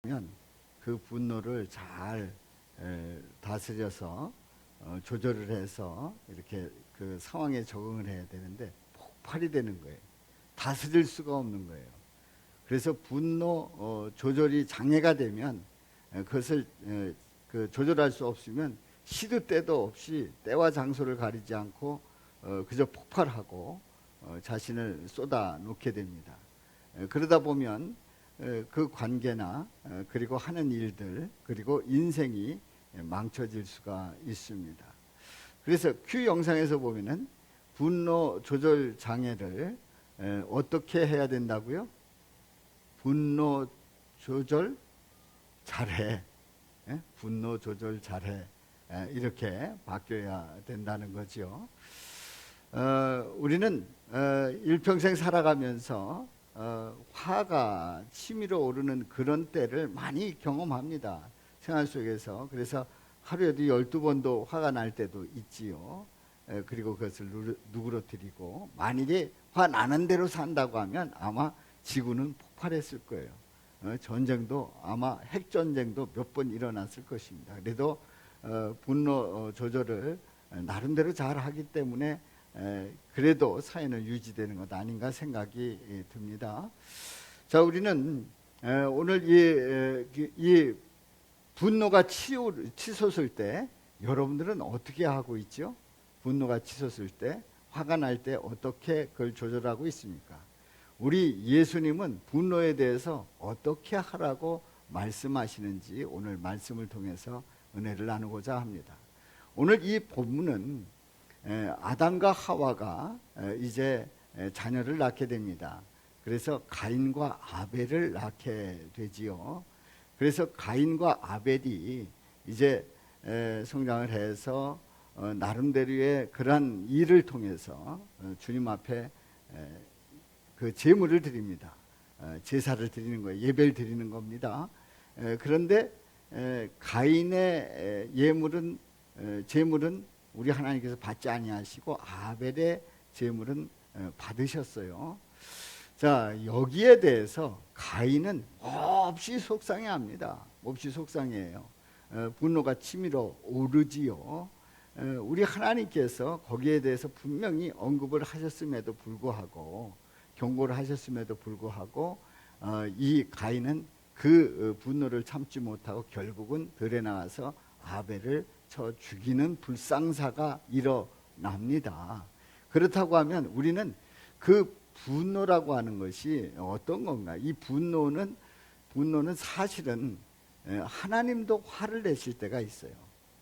면 그 분노를 잘 다스려서 조절을 해서 이렇게 그 상황에 적응을 해야 되는데 폭발이 되는 거예요. 다스릴 수가 없는 거예요. 그래서 분노 조절이 장애가 되면 그것을 그 조절할 수 없으면 시도 때도 없이 때와 장소를 가리지 않고 그저 폭발하고 자신을 쏟아 놓게 됩니다. 그러다 보면 그 관계나 그리고 하는 일들 그리고 인생이 망쳐질 수가 있습니다. 그래서 큐 영상에서 보면은 분노 조절 장애를 어떻게 해야 된다고요? 분노 조절 잘해. 분노 조절 잘해. 이렇게 바뀌어야 된다는 거죠. 우리는 일평생 살아가면서 화가 치밀어 오르는 그런 때를 많이 경험합니다. 생활 속에서. 그래서 하루에도 12번도 화가 날 때도 있지요. 그리고 그것을 누그러뜨리고 만일에 화 나는 대로 산다고 하면 아마 지구는 폭발했을 거예요. 전쟁도 아마 핵전쟁도 몇 번 일어났을 것입니다. 그래도 분노 조절을 나름대로 잘 하기 때문에 그래도 사회는 유지되는 것 아닌가 생각이 듭니다. 자, 우리는 오늘 이 분노가 치솟을 때 여러분들은 어떻게 하고 있죠? 분노가 치솟을 때, 화가 날 때 어떻게 그걸 조절하고 있습니까? 우리 예수님은 분노에 대해서 어떻게 하라고 말씀하시는지 오늘 말씀을 통해서 은혜를 나누고자 합니다. 오늘 이 본문은 아담과 하와가 이제 자녀를 낳게 됩니다. 그래서 가인과 아벨을 낳게 되지요. 그래서 가인과 아벨이 이제 성장을 해서 나름대로의 그러한 일을 통해서 주님 앞에 그 제물을 드립니다. 제사를 드리는 거예요. 예배를 드리는 겁니다. 그런데 가인의 제물은 우리 하나님께서 받지 아니하시고 아벨의 제물은 받으셨어요. 자, 여기에 대해서 가인은 몹시 속상해합니다. 몹시 속상해요. 분노가 치밀어 오르지요. 우리 하나님께서 거기에 대해서 분명히 언급을 하셨음에도 불구하고 경고를 하셨음에도 불구하고 이 가인은 그 분노를 참지 못하고 결국은 들에 나와서 아벨을 쳐 죽이는 불상사가 일어납니다. 그렇다고 하면 우리는 그 분노라고 하는 것이 어떤 건가? 이 분노는 사실은 하나님도 화를 내실 때가 있어요.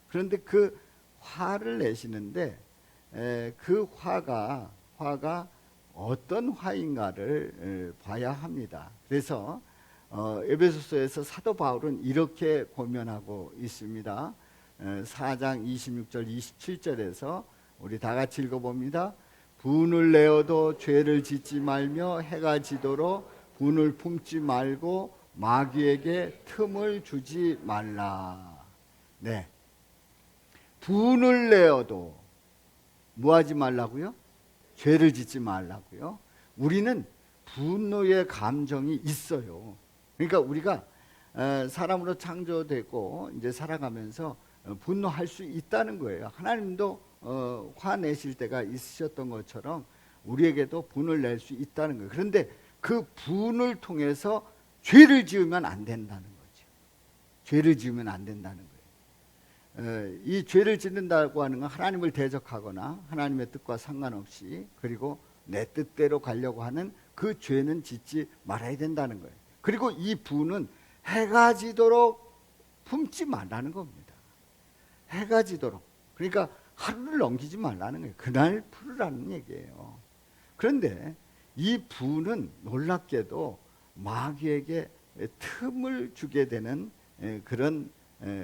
그런데 그 화를 내시는데 그 화가 어떤 화인가를 봐야 합니다. 그래서 에베소서에서 사도 바울은 이렇게 고면하고 있습니다. 4장 26절 27절에서 우리 다 같이 읽어봅니다. 분을 내어도 죄를 짓지 말며 해가 지도록 분을 품지 말고 마귀에게 틈을 주지 말라. 네, 분을 내어도 뭐 하지 말라고요? 죄를 짓지 말라고요. 우리는 분노의 감정이 있어요. 그러니까 우리가 사람으로 창조되고 이제 살아가면서 분노할 수 있다는 거예요. 하나님도 화내실 때가 있으셨던 것처럼 우리에게도 분을 낼 수 있다는 거예요. 그런데 그 분을 통해서 죄를 지으면 안 된다는 거죠. 죄를 지으면 안 된다는 거예요. 이 죄를 짓는다고 하는 건 하나님을 대적하거나 하나님의 뜻과 상관없이 그리고 내 뜻대로 가려고 하는 그 죄는 짓지 말아야 된다는 거예요. 그리고 이 분은 해가 지도록 품지 말라는 겁니다. 해가 지도록. 그러니까 하루를 넘기지 말라는 거예요. 그날 풀으라는 얘기예요. 그런데 이 분은 놀랍게도 마귀에게 틈을 주게 되는 그런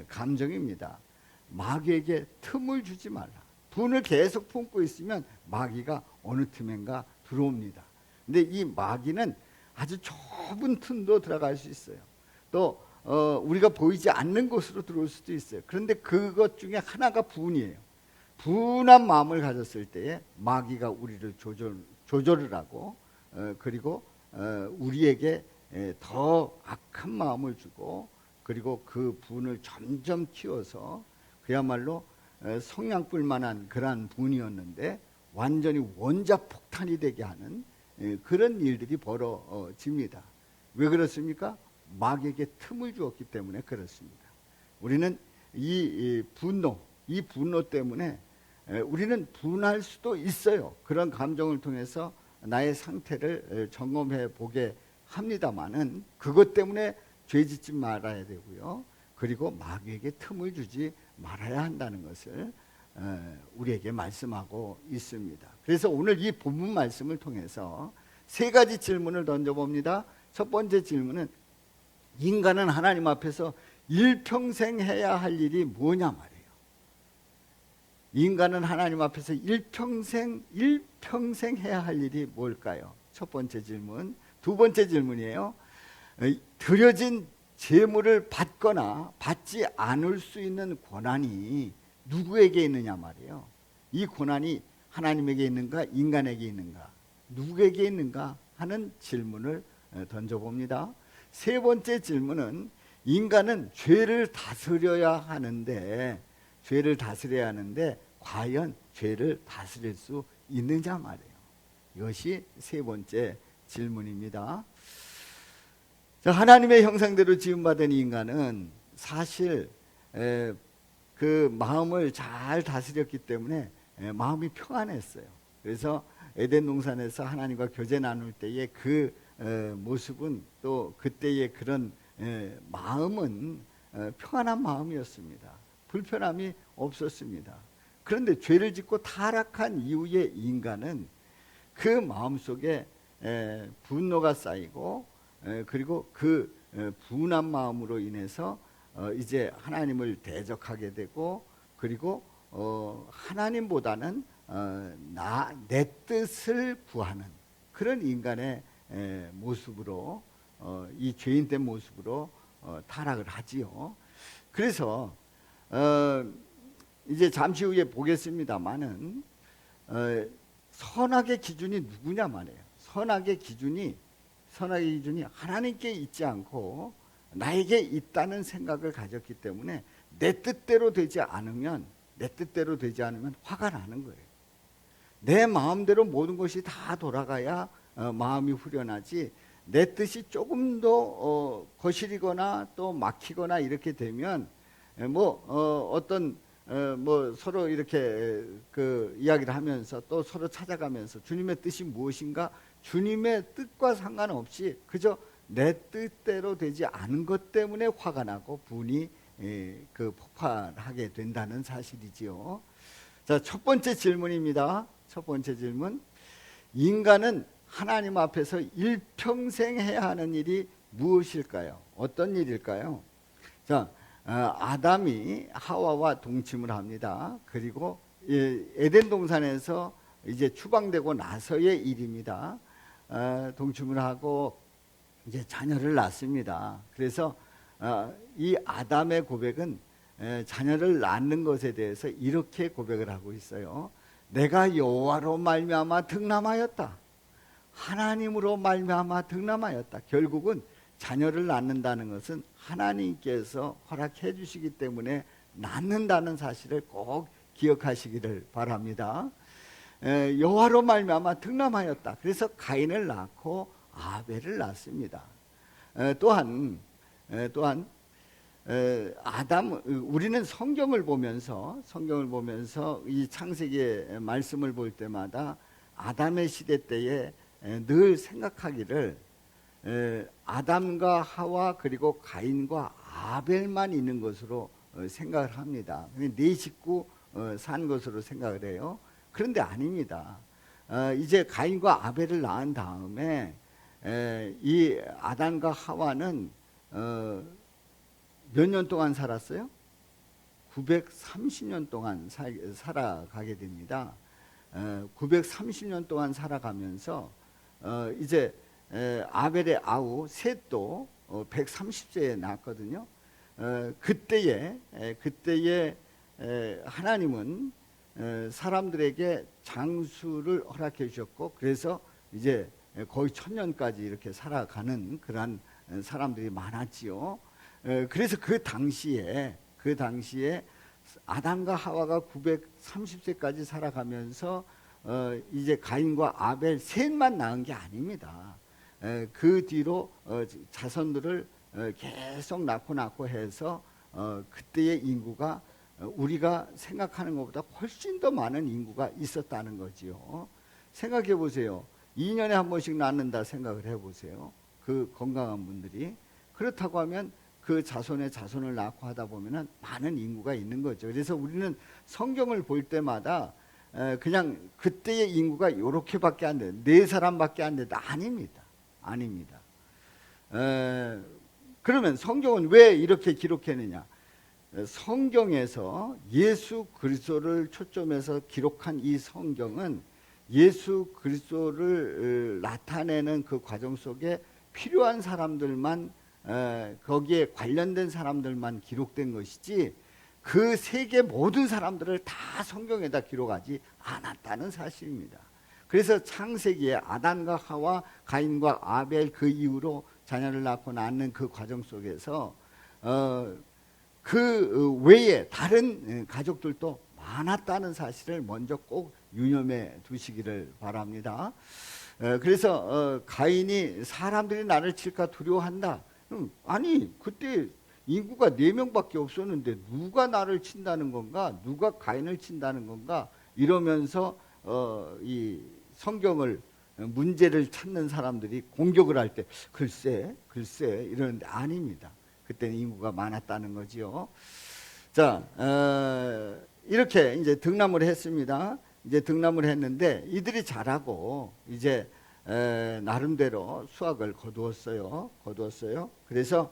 감정입니다. 마귀에게 틈을 주지 말라. 분을 계속 품고 있으면 마귀가 어느 틈엔가 들어옵니다. 근데 이 마귀는 아주 좁은 틈도 들어갈 수 있어요. 또 우리가 보이지 않는 곳으로 들어올 수도 있어요. 그런데 그것 중에 하나가 분이에요. 분한 마음을 가졌을 때에 마귀가 우리를 조절을 하고 그리고 우리에게 더 악한 마음을 주고 그리고 그 분을 점점 키워서 그야말로 성냥불 만한 그러한 분이었는데 완전히 원자폭탄이 되게 하는 그런 일들이 벌어집니다. 왜 그렇습니까? 마귀에게 틈을 주었기 때문에 그렇습니다. 우리는 이 분노 때문에 우리는 분할 수도 있어요. 그런 감정을 통해서 나의 상태를 점검해 보게 합니다만은 그것 때문에 죄 짓지 말아야 되고요. 그리고 마귀에게 틈을 주지 말아야 한다는 것을 우리에게 말씀하고 있습니다. 그래서 오늘 이 본문 말씀을 통해서 세 가지 질문을 던져봅니다. 첫 번째 질문은 인간은 하나님 앞에서 일평생 해야 할 일이 뭐냐 말이에요. 인간은 하나님 앞에서 일평생 해야 할 일이 뭘까요? 첫 번째 질문. 두 번째 질문이에요. 드려진 재물을 받거나 받지 않을 수 있는 권한이 누구에게 있느냐 말이에요. 이 권한이 하나님에게 있는가 인간에게 있는가 누구에게 있는가 하는 질문을 던져봅니다. 세 번째 질문은 인간은 죄를 다스려야 하는데 과연 죄를 다스릴 수 있느냐 말이에요. 이것이 세 번째 질문입니다. 하나님의 형상대로 지음받은 인간은 사실 그 마음을 잘 다스렸기 때문에 마음이 평안했어요. 그래서 에덴 동산에서 하나님과 교제 나눌 때의 그 모습은 또 그때의 그런 마음은 평안한 마음이었습니다. 불편함이 없었습니다. 그런데 죄를 짓고 타락한 이후의 인간은 그 마음속에 분노가 쌓이고 그리고 그 분한 마음으로 인해서 이제 하나님을 대적하게 되고 그리고 하나님보다는 내 뜻을 구하는 그런 인간의 모습으로 이 죄인된 모습으로 타락을 하지요. 그래서 이제 잠시 후에 보겠습니다만은 선악의 기준이 누구냐 말이에요. 선악의 기준이 하나님께 있지 않고 나에게 있다는 생각을 가졌기 때문에 내 뜻대로 되지 않으면 화가 나는 거예요. 내 마음대로 모든 것이 다 돌아가야 마음이 후련하지 내 뜻이 조금 더 거슬리거나 또 막히거나 이렇게 되면 서로 이렇게 그 이야기를 하면서 또 서로 찾아가면서 주님의 뜻이 무엇인가 주님의 뜻과 상관없이 그저 내 뜻대로 되지 않은 것 때문에 화가 나고 분이 그 폭발하게 된다는 사실이지요. 자, 첫 번째 질문입니다. 첫 번째 질문. 인간은 하나님 앞에서 일평생 해야 하는 일이 무엇일까요? 어떤 일일까요? 자, 아담이 하와와 동침을 합니다. 그리고 에덴 동산에서 이제 추방되고 나서의 일입니다. 동침을 하고 이제 자녀를 낳습니다. 그래서 이 아담의 고백은 자녀를 낳는 것에 대해서 이렇게 고백을 하고 있어요. 내가 여호와로 말미암아 득남하였다. 하나님으로 말미암아 득남하였다. 결국은 자녀를 낳는다는 것은 하나님께서 허락해 주시기 때문에 낳는다는 사실을 꼭 기억하시기를 바랍니다. 여호와로 말미암아 득남하였다. 그래서 가인을 낳고 아벨을 낳습니다. 또한 우리는 성경을 보면서 이 창세기의 말씀을 볼 때마다 아담의 시대 때에 늘 생각하기를 아담과 하와 그리고 가인과 아벨만 있는 것으로 생각을 합니다. 네 식구 산 것으로 생각을 해요. 그런데 아닙니다. 이제 가인과 아벨을 낳은 다음에 이 아담과 하와는 몇 년 동안 살았어요? 930년 동안 살아가게 됩니다. 930년 동안 살아가면서 이제 아벨의 아우 셋도 130세에 낳았거든요. 그때에 하나님은 사람들에게 장수를 허락해 주셨고 그래서 이제 거의 1000년까지 이렇게 살아가는 그러한 사람들이 많았지요. 그래서 그 당시에 아담과 하와가 930세까지 살아가면서 이제 가인과 아벨 셋만 낳은 게 아닙니다. 그 뒤로 자손들을 계속 낳고 해서 그때의 인구가 우리가 생각하는 것보다 훨씬 더 많은 인구가 있었다는 거지요. 생각해 보세요. 2년에 한 번씩 낳는다 생각을 해보세요. 그 건강한 분들이. 그렇다고 하면 그 자손의 자손을 낳고 하다 보면은 많은 인구가 있는 거죠. 그래서 우리는 성경을 볼 때마다 그냥 그때의 인구가 이렇게밖에 안 돼, 4사람밖에 안 된다. 아닙니다. 그러면 성경은 왜 이렇게 기록했느냐? 성경에서 예수 그리스도를 초점해서 기록한 이 성경은 예수 그리스도를 나타내는 그 과정 속에 필요한 사람들만, 거기에 관련된 사람들만 기록된 것이지 그 세계 모든 사람들을 다 성경에다 기록하지 않았다는 사실입니다. 그래서 창세기에 아담과 하와, 가인과 아벨, 그 이후로 자녀를 낳고 낳는 그 과정 속에서 그 외에 다른 가족들도 많았다는 사실을 먼저 꼭 유념해 두시기를 바랍니다. 그래서 가인이 사람들이 나를 칠까 두려워한다. 아니, 그때 인구가 4명밖에 없었는데 누가 나를 친다는 건가? 누가 가인을 친다는 건가? 이러면서 이 성경을 문제를 찾는 사람들이 공격을 할 때 글쎄 이러는데 아닙니다. 그때는 인구가 많았다는 거지요. 자, 이렇게 이제 등남을 했습니다. 이제 등남을 했는데 이들이 자라고 이제 나름대로 수확을 거두었어요. 그래서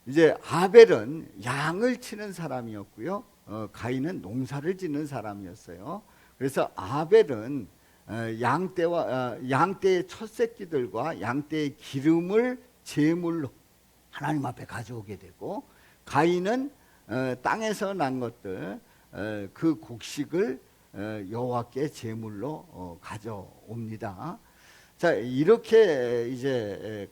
이제 아벨은 양을 치는 사람이었고요. 가인은 농사를 짓는 사람이었어요. 그래서 아벨은 양떼의 첫 새끼들과 양떼의 기름을 제물로 하나님 앞에 가져오게 되고, 가인은 땅에서 난 것들, 그 곡식을 여호와께 제물로 가져옵니다. 자, 이렇게 이제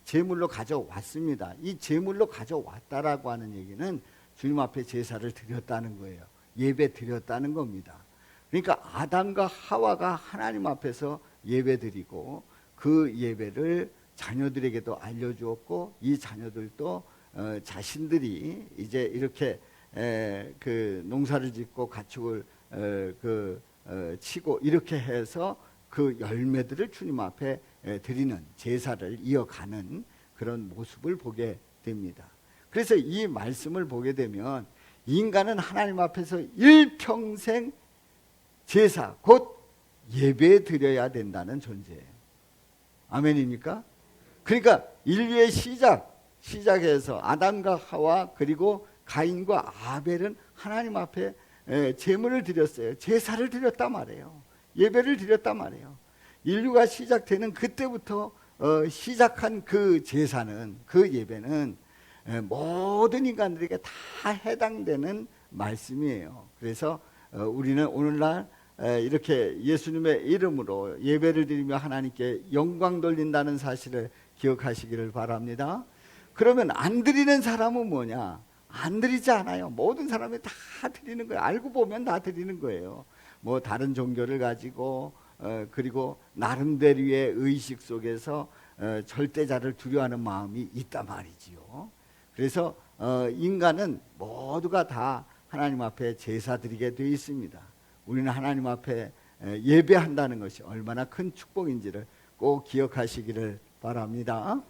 제물로 가져왔습니다. 이 제물로 가져왔다라고 하는 얘기는 주님 앞에 제사를 드렸다는 거예요. 예배 드렸다는 겁니다. 그러니까 아담과 하와가 하나님 앞에서 예배 드리고 그 예배를 자녀들에게도 알려주었고, 이 자녀들도 자신들이 이제 이렇게 그 농사를 짓고 가축을 치고 이렇게 해서 그 열매들을 주님 앞에 드리는 제사를 이어가는 그런 모습을 보게 됩니다. 그래서 이 말씀을 보게 되면 인간은 하나님 앞에서 일평생 제사 곧 예배 드려야 된다는 존재예요. 아멘입니까? 그러니까 인류의 시작에서 아담과 하와 그리고 가인과 아벨은 하나님 앞에 제물을 드렸어요. 제사를 드렸단 말이에요. 예배를 드렸단 말이에요. 인류가 시작되는 그때부터 시작한 그 제사는, 그 예배는 모든 인간들에게 다 해당되는 말씀이에요. 그래서 우리는 오늘날 이렇게 예수님의 이름으로 예배를 드리며 하나님께 영광 돌린다는 사실을 기억하시기를 바랍니다. 그러면 안 드리는 사람은 뭐냐? 안 드리지 않아요. 모든 사람이 다 드리는 거예요. 알고 보면 다 드리는 거예요. 뭐 다른 종교를 가지고 그리고 나름대로의 의식 속에서 절대자를 두려워하는 마음이 있단 말이지요. 그래서 인간은 모두가 다 하나님 앞에 제사 드리게 되어 있습니다. 우리는 하나님 앞에 예배한다는 것이 얼마나 큰 축복인지를 꼭 기억하시기를 바랍니다.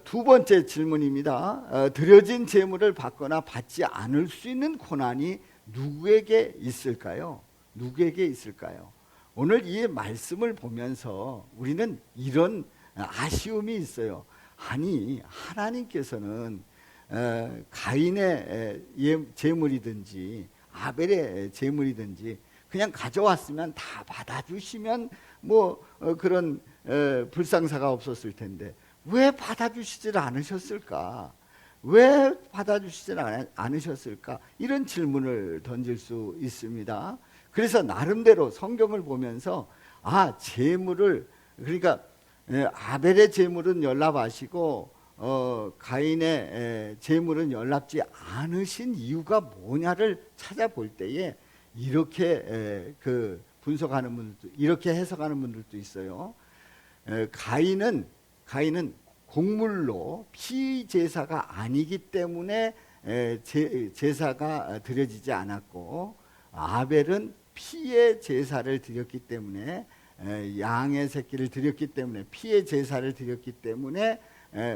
두 번째 질문입니다. 드려진 제물을 받거나 받지 않을 수 있는 고난이 누구에게 있을까요? 누구에게 있을까요? 오늘 이 말씀을 보면서 우리는 이런 아쉬움이 있어요. 아니, 하나님께서는 가인의 제물이든지 아벨의 제물이든지 그냥 가져왔으면 다 받아주시면 뭐 그런 불상사가 없었을 텐데 왜 받아주시질 않으셨을까? 왜 받아주시질 않으셨을까? 이런 질문을 던질 수 있습니다. 그래서 나름대로 성경을 보면서 제물을 그러니까 아벨의 제물은 연락하시고 가인의 제물은 연락지 않으신 이유가 뭐냐를 찾아볼 때에 이렇게 그 분석하는 분들도 이렇게 해석하는 분들도 있어요. 가인은 곡물로 피제사가 아니기 때문에 제사가 드려지지 않았고, 아벨은 피의 제사를 드렸기 때문에 양의 새끼를 드렸기 때문에 피의 제사를 드렸기 때문에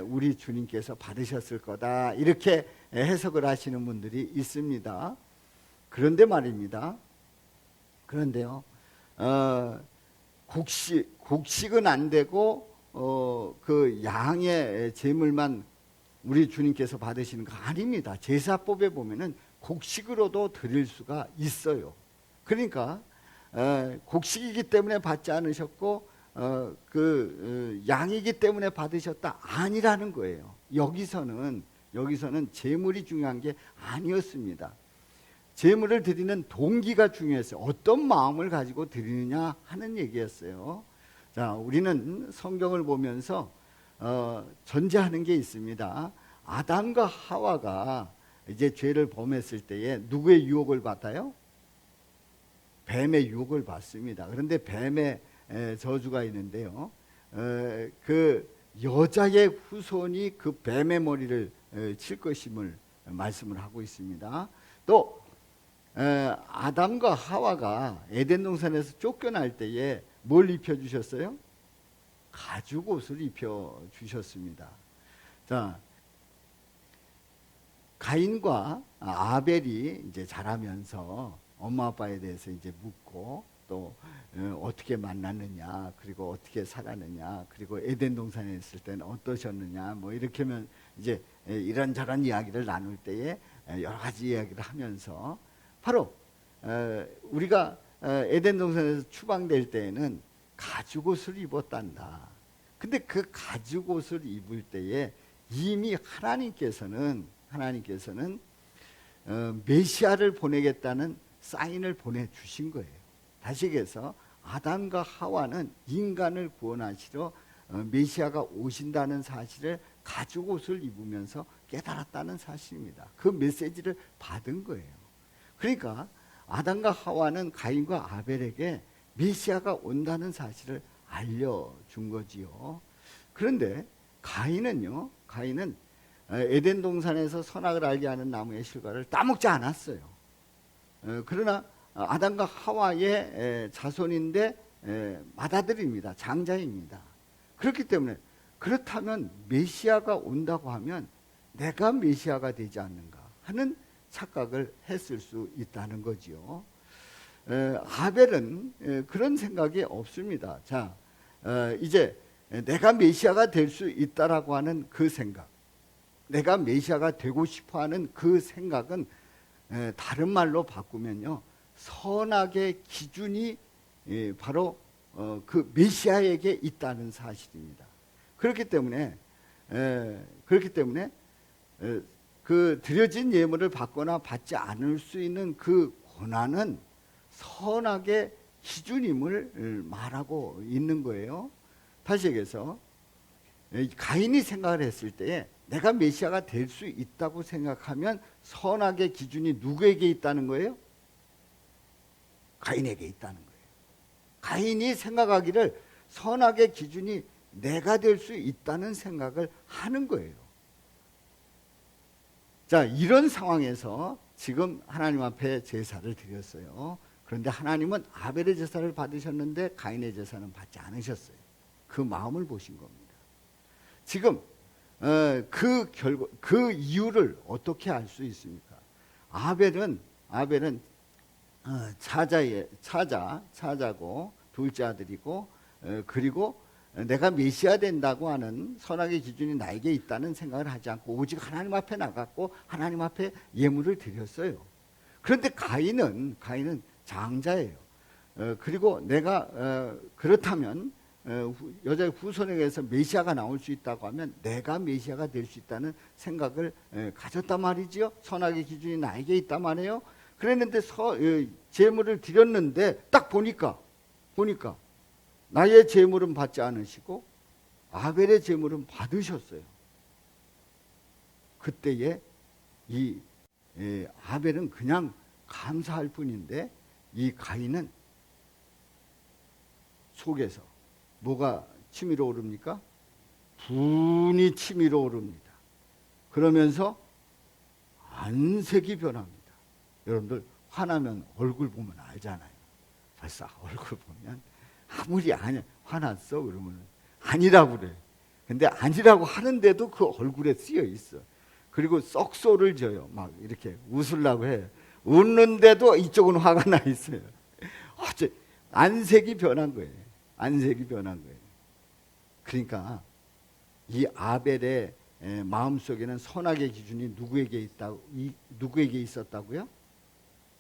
우리 주님께서 받으셨을 거다, 이렇게 해석을 하시는 분들이 있습니다. 그런데 말입니다. 그런데요, 곡식은 안 되고 그 양의 제물만 우리 주님께서 받으시는 거 아닙니다. 제사법에 보면은 곡식으로도 드릴 수가 있어요. 그러니까 곡식이기 때문에 받지 않으셨고 양이기 때문에 받으셨다 아니라는 거예요. 여기서는 제물이 중요한 게 아니었습니다. 제물을 드리는 동기가 중요했어요. 어떤 마음을 가지고 드리느냐 하는 얘기였어요. 자, 우리는 성경을 보면서 전제하는 게 있습니다. 아담과 하와가 이제 죄를 범했을 때에 누구의 유혹을 받아요? 뱀의 유혹을 받습니다. 그런데 뱀의 저주가 있는데요. 그 여자의 후손이 그 뱀의 머리를 칠 것임을 말씀을 하고 있습니다. 또 아담과 하와가 에덴 동산에서 쫓겨날 때에 뭘 입혀주셨어요? 가죽 옷을 입혀주셨습니다. 자, 가인과 아벨이 이제 자라면서 엄마 아빠에 대해서 이제 묻고, 또 어떻게 만났느냐, 그리고 어떻게 살았느냐, 그리고 에덴 동산에 있을 때는 어떠셨느냐, 뭐 이렇게 하면 이제 이런저런 이야기를 나눌 때에 여러 가지 이야기를 하면서, 바로 우리가 에덴 동산에서 추방될 때에는 가죽 옷을 입었단다. 근데 그 가죽 옷을 입을 때에 이미 하나님께서는 메시아를 보내겠다는 사인을 보내주신 거예요. 다시 얘기해서 아담과 하와는 인간을 구원하시러 메시아가 오신다는 사실을 가죽 옷을 입으면서 깨달았다는 사실입니다. 그 메시지를 받은 거예요. 그러니까 아담과 하와는 가인과 아벨에게 메시아가 온다는 사실을 알려준 거지요. 그런데 가인은 에덴 동산에서 선악을 알게 하는 나무의 실과를 따먹지 않았어요. 그러나 아담과 하와의 자손인데 맏아들입니다. 장자입니다. 그렇기 때문에, 그렇다면 메시아가 온다고 하면 내가 메시아가 되지 않는가 하는 착각을 했을 수 있다는 거지요. 아벨은 그런 생각이 없습니다. 자, 이제 내가 메시아가 될 수 있다라고 하는 그 생각, 내가 메시아가 되고 싶어하는 그 생각은 다른 말로 바꾸면요, 선악의 기준이 바로 그 메시아에게 있다는 사실입니다. 그렇기 때문에 그 드려진 예물을 받거나 받지 않을 수 있는 그 고난은 선악의 기준임을 말하고 있는 거예요. 다시 얘기해서 가인이 생각을 했을 때에 내가 메시아가 될 수 있다고 생각하면 선악의 기준이 누구에게 있다는 거예요? 가인에게 있다는 거예요. 가인이 생각하기를 선악의 기준이 내가 될 수 있다는 생각을 하는 거예요. 자, 이런 상황에서 지금 하나님 앞에 제사를 드렸어요. 그런데 하나님은 아벨의 제사를 받으셨는데 가인의 제사는 받지 않으셨어요. 그 마음을 보신 겁니다. 지금 그 이유를 어떻게 알 수 있습니까? 아벨은 차자고 둘째 아들이고, 그리고 내가 메시아 된다고 하는 선악의 기준이 나에게 있다는 생각을 하지 않고 오직 하나님 앞에 나갔고 하나님 앞에 예물을 드렸어요. 그런데 가인은 장자예요. 그리고 내가 그렇다면 여자의 후손에게서 메시아가 나올 수 있다고 하면 내가 메시아가 될 수 있다는 생각을 가졌단 말이지요. 선악의 기준이 나에게 있단 말이에요. 그랬는데 제물을 드렸는데 딱 보니까 나의 제물은 받지 않으시고 아벨의 제물은 받으셨어요. 그때에 이 아벨은 그냥 감사할 뿐인데 이 가인은 속에서 뭐가 치밀어 오릅니까? 분이 치밀어 오릅니다. 그러면서 안색이 변합니다. 여러분들 화나면 얼굴 보면 알잖아요. 벌써 얼굴 보면 아무리 화났어 그러면 아니라고 그래. 근데 아니라고 하는데도 그 얼굴에 쓰여 있어. 그리고 썩소를 져요. 막 이렇게 웃으려고 해. 웃는데도 이쪽은 화가 나 있어요. 어째 안색이 변한 거예요. 안색이 변한 거예요. 그러니까 이 아벨의 마음속에는 선악의 기준이 누구에게 있었다고요?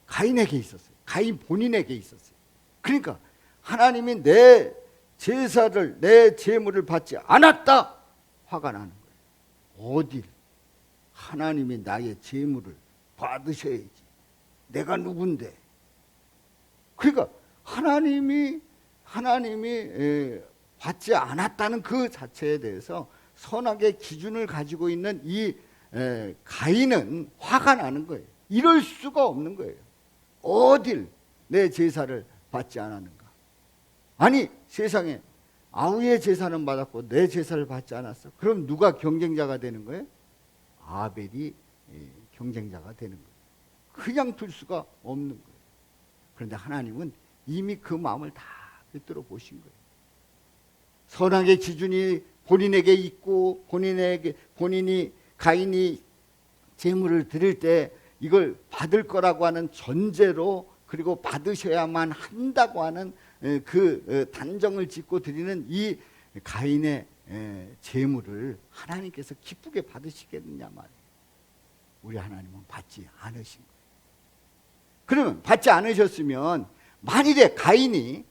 가인에게 있었어요. 가인 본인에게 있었어요. 그러니까 하나님이 내 제사를, 내 제물을 받지 않았다 화가 나는 거예요. 어딜 하나님이 나의 제물을 받으셔야지. 내가 누군데? 그러니까 하나님이 받지 않았다는 그 자체에 대해서 선악의 기준을 가지고 있는 이 가인은 화가 나는 거예요. 이럴 수가 없는 거예요. 어딜 내 제사를 받지 않았는가? 아니 세상에 아우의 제사는 받았고 내 제사를 받지 않았어. 그럼 누가 경쟁자가 되는 거예요? 아벨이 경쟁자가 되는 거예요. 그냥 둘 수가 없는 거예요. 그런데 하나님은 이미 그 마음을 다 꿰뚫어 보신 거예요. 선악의 기준이 본인에게 있고 본인이 가인이 제물을 드릴 때 이걸 받을 거라고 하는 전제로 그리고 받으셔야만 한다고 하는 그 단정을 짓고 드리는 이 가인의 제물을 하나님께서 기쁘게 받으시겠느냐 말이에요. 우리 하나님은 받지 않으신 거예요. 그러면 받지 않으셨으면 만일에 가인이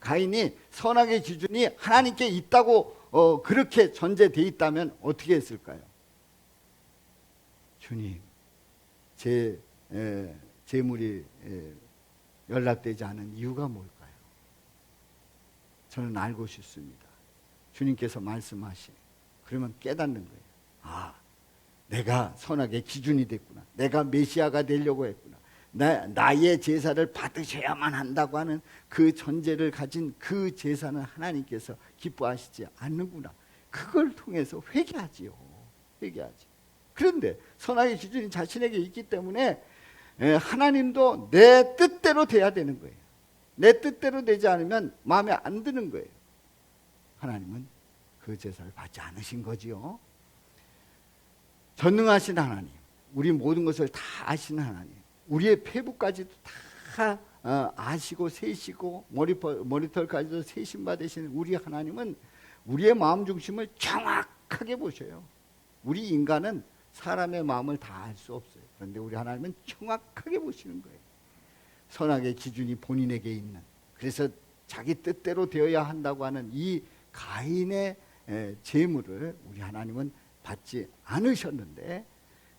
선악의 기준이 하나님께 있다고 그렇게 전제되어 있다면 어떻게 했을까요? 주님, 제 제물이 연락되지 않은 이유가 뭘까요? 저는 알고 싶습니다. 주님께서 말씀하시. 그러면 깨닫는 거예요. 아, 내가 선악의 기준이 됐구나. 내가 메시아가 되려고 했구나. 나의 제사를 받으셔야만 한다고 하는 그 전제를 가진 그 제사는 하나님께서 기뻐하시지 않는구나. 그걸 통해서 회개하지요. 회개하지. 그런데 선악의 기준이 자신에게 있기 때문에 하나님도 내 뜻대로 돼야 되는 거예요. 내 뜻대로 되지 않으면 마음에 안 드는 거예요. 하나님은 그 제사를 받지 않으신 거지요. 전능하신 하나님, 우리 모든 것을 다 아시는 하나님, 우리의 폐부까지도 다 아시고 세시고 머리털까지도 세신 받으시는 우리 하나님은 우리의 마음 중심을 정확하게 보셔요. 우리 인간은 사람의 마음을 다 알 수 없어요. 그런데 우리 하나님은 정확하게 보시는 거예요. 선악의 기준이 본인에게 있는, 그래서 자기 뜻대로 되어야 한다고 하는 이 가인의 제물을 우리 하나님은 받지 않으셨는데,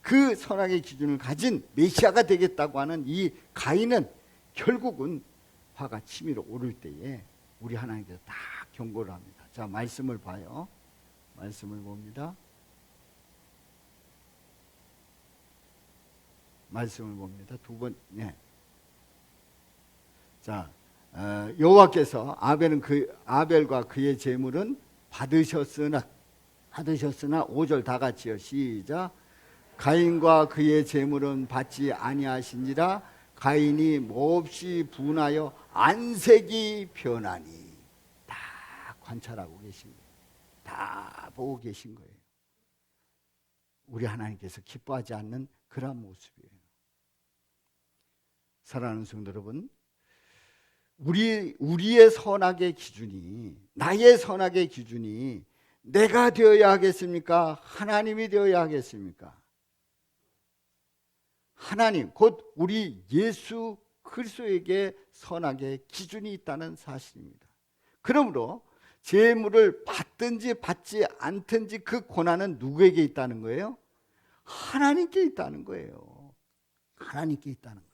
그 선악의 기준을 가진 메시아가 되겠다고 하는 이 가인은 결국은 화가 치밀어 오를 때에 우리 하나님께서 다 경고를 합니다. 자, 말씀을 봐요. 말씀을 봅니다. 말씀을 봅니다. 두 번, 네. 자, 여호와께서 아벨과 그의 제물은 받으셨으나 5절 다 같이요. 시작. 가인과 그의 제물은 받지 아니하신지라 가인이 몹시 분하여 안색이 변하니. 다 관찰하고 계신 거예요. 다 보고 계신 거예요. 우리 하나님께서 기뻐하지 않는 그런 모습이에요. 사랑하는 성도 여러분, 우리의 선악의 기준이, 나의 선악의 기준이 내가 되어야 하겠습니까? 하나님이 되어야 하겠습니까? 하나님, 곧 우리 예수 그리스도에게 선악의 기준이 있다는 사실입니다. 그러므로 제물을 받든지 받지 않든지 그 권한은 누구에게 있다는 거예요? 하나님께 있다는 거예요. 하나님께 있다는 거예요.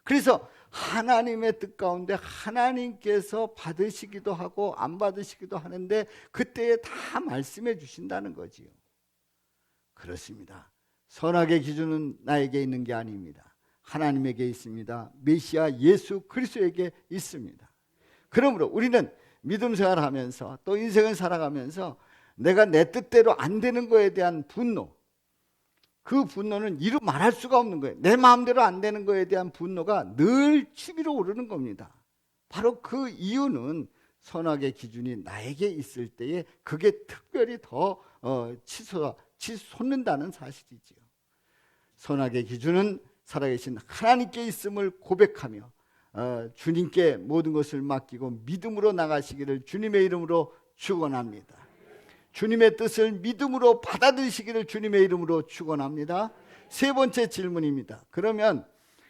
그래서 하나님의 뜻 가운데 하나님께서 받으시기도 하고 안 받으시기도 하는데 그때에 다 말씀해 주신다는 거지요. 그렇습니다. 선악의 기준은 나에게 있는 게 아닙니다. 하나님에게 있습니다. 메시아 예수 그리스도에게 있습니다. 그러므로 우리는 믿음 생활하면서 또 인생을 살아가면서 내가 내 뜻대로 안 되는 거에 대한 분노, 그 분노는 이루 말할 수가 없는 거예요. 내 마음대로 안 되는 거에 대한 분노가 늘 치밀어 오르는 겁니다. 바로 그 이유는 선악의 기준이 나에게 있을 때에 그게 특별히 더 치솟는다는 사실이지요. 선악의 기준은 살아계신 하나님께 있음을 고백하며 주님께 모든 것을 맡기고 믿음으로 나가시기를 주님의 이름으로 축원합니다. 주님의 뜻을 믿음으로 받아들이시기를 주님의 이름으로 축원합니다. 세 번째 질문입니다. 그러면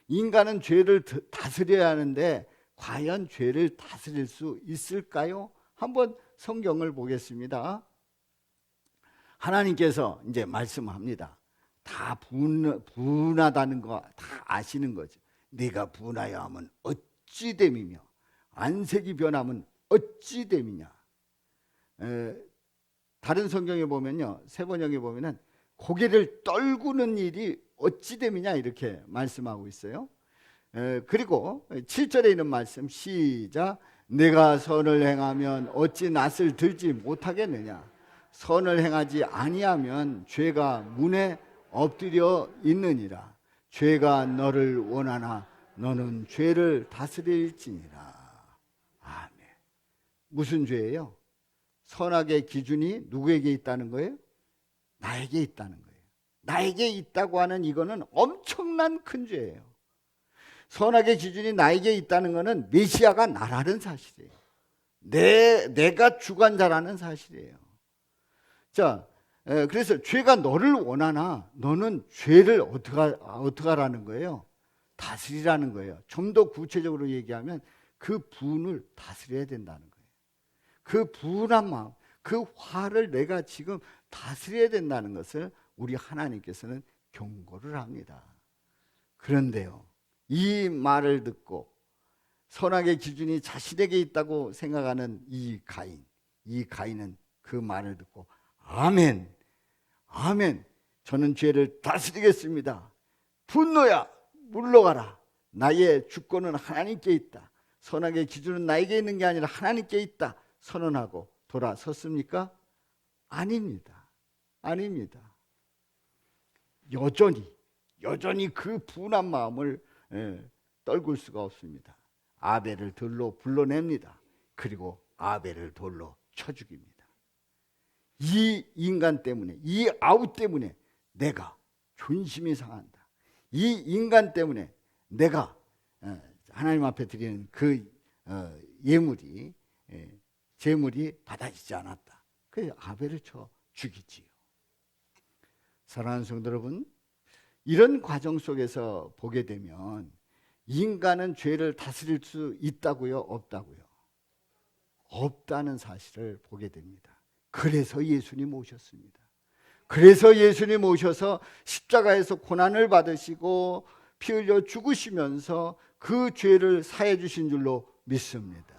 인간은 죄를 다스려야 하는데 과연 죄를 다스릴 수 있을까요? 한번 성경을 보겠습니다. 하나님께서 이제 말씀합니다. 다 분하다는 거 다 아시는 거죠. 네가 분하여 하면 어찌 됨이며 안색이 변하면 어찌 됨이냐. 다른 성경에 보면요, 세번역에 보면은 고개를 떨구는 일이 어찌 됨이냐 이렇게 말씀하고 있어요. 그리고 7절에 있는 말씀 시작. 내가 선을 행하면 어찌 낯을 들지 못하겠느냐. 선을 행하지 아니하면 죄가 문에 엎드려 있느니라. 죄가 너를 원하나 너는 죄를 다스릴지니라. 아멘. 무슨 죄예요? 선악의 기준이 누구에게 있다는 거예요? 나에게 있다는 거예요. 나에게 있다고 하는 이거는 엄청난 큰 죄예요. 선악의 기준이 나에게 있다는 것은 메시아가 나라는 사실이에요. 내가 주관자라는 사실이에요. 자, 그래서 죄가 너를 원하나 너는 죄를 어떻게 하라는 거예요? 다스리라는 거예요. 좀 더 구체적으로 얘기하면 그 분을 다스려야 된다는 거예요. 그 분한 마음, 그 화를 내가 지금 다스려야 된다는 것을 우리 하나님께서는 경고를 합니다. 그런데요, 이 말을 듣고 선악의 기준이 자신에게 있다고 생각하는 이 가인은 그 말을 듣고 아멘, 아멘, 저는 죄를 다스리겠습니다. 분노야, 물러가라. 나의 주권은 하나님께 있다. 선악의 기준은 나에게 있는 게 아니라 하나님께 있다. 선언하고 돌아섰습니까? 아닙니다. 아닙니다. 여전히 그 분한 마음을 떨굴 수가 없습니다. 아벨을 들로 불러냅니다. 그리고 아벨을 돌로 쳐 죽입니다. 이 인간 때문에, 이 아우 때문에 내가 존심이 상한다. 이 인간 때문에 내가 하나님 앞에 드리는 그 예물이 제물이 받아지지 않았다. 그래서 아벨을 쳐 죽이지요. 사랑하는 성도 여러분, 이런 과정 속에서 보게 되면 인간은 죄를 다스릴 수 있다고요? 없다고요? 없다는 사실을 보게 됩니다. 그래서 예수님 오셨습니다. 그래서 예수님 오셔서 십자가에서 고난을 받으시고 피 흘려 죽으시면서 그 죄를 사해 주신 줄로 믿습니다.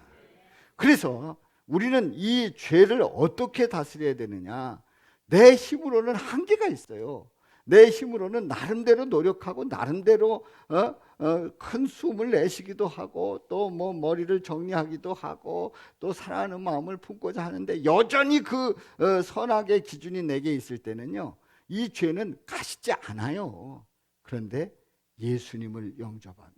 그래서 우리는 이 죄를 어떻게 다스려야 되느냐? 내 힘으로는 한계가 있어요. 내 힘으로는 나름대로 노력하고 나름대로 큰 숨을 내쉬기도 하고 또 뭐 머리를 정리하기도 하고 또 사랑하는 마음을 품고자 하는데 여전히 그 선악의 기준이 내게 있을 때는요, 이 죄는 가시지 않아요. 그런데 예수님을 영접하면,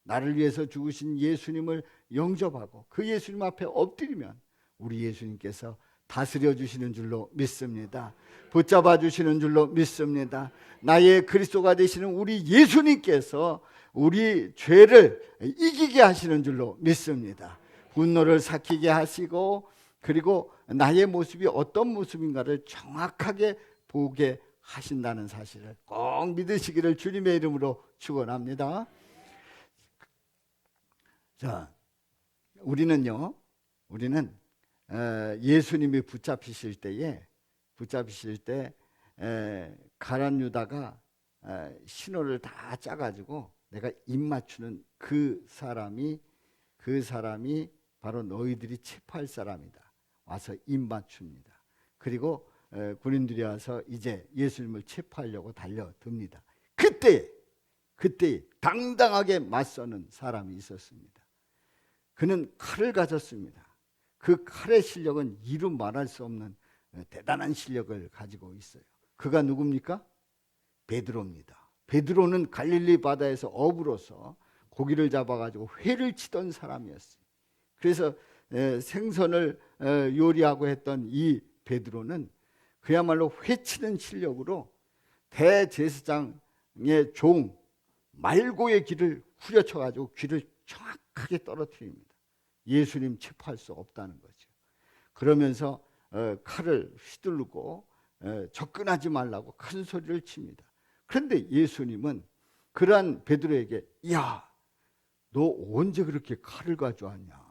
나를 위해서 죽으신 예수님을 영접하고 그 예수님 앞에 엎드리면 우리 예수님께서 다스려 주시는 줄로 믿습니다. 붙잡아 주시는 줄로 믿습니다. 나의 그리스도가 되시는 우리 예수님께서 우리 죄를 이기게 하시는 줄로 믿습니다. 분노를 삭히게 하시고 그리고 나의 모습이 어떤 모습인가를 정확하게 보게 하신다는 사실을 꼭 믿으시기를 주님의 이름으로 축원합니다. 자, 우리는 예수님이 붙잡히실 때 가룟 유다가 신호를 다 짜가지고 내가 입 맞추는 그 사람이 바로 너희들이 체포할 사람이다. 와서 입 맞춥니다. 그리고 군인들이 와서 이제 예수님을 체포하려고 달려듭니다. 그때 당당하게 맞서는 사람이 있었습니다. 그는 칼을 가졌습니다. 그 칼의 실력은 이루 말할 수 없는 대단한 실력을 가지고 있어요. 그가 누굽니까? 베드로입니다. 베드로는 갈릴리 바다에서 어부로서 고기를 잡아가지고 회를 치던 사람이었어요. 그래서 생선을 요리하고 했던 이 베드로는 그야말로 회치는 실력으로 대제사장의 종 말고의 귀를 후려쳐가지고 귀를 정확하게 떨어뜨립니다. 예수님 체포할 수 없다는 거죠. 그러면서 칼을 휘두르고 접근하지 말라고 큰 소리를 칩니다. 그런데 예수님은 그러한 베드로에게 야, 너 언제 그렇게 칼을 가져왔냐?